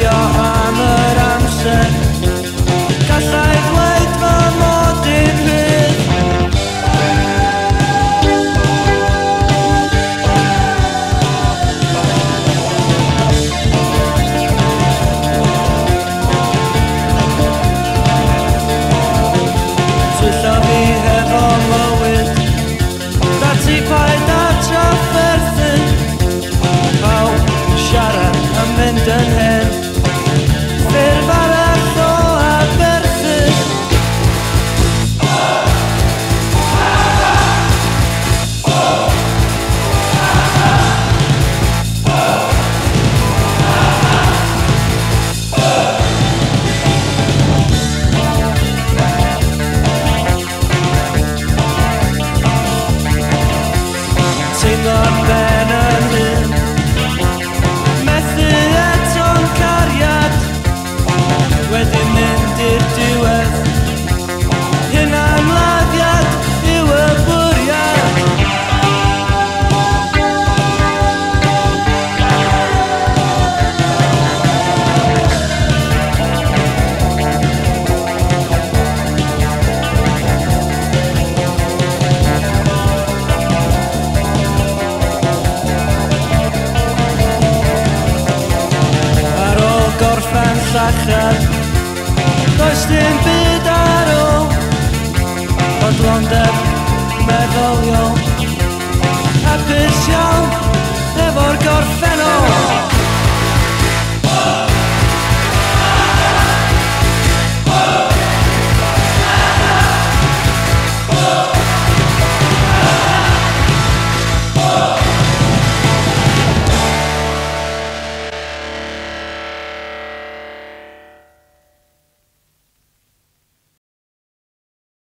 beidio am yr amser. Gallai ddweud fy mod i'n rhydd. Twyllo fi hefo mywyd, dati paid a trafferthu. Pawb siarad am fynd yn hen, ffurf arall o aberthu. Teimlo'n ben yn hyn, methu eto'n cariad, wedi mynd i'r diwedd. Hunanladdiad yw y bwriad. Ar ôl gorffen llachar, does dim byd ar ôl. Bodlondeb, meddyliol, hapus iawn efo'r gorffennol.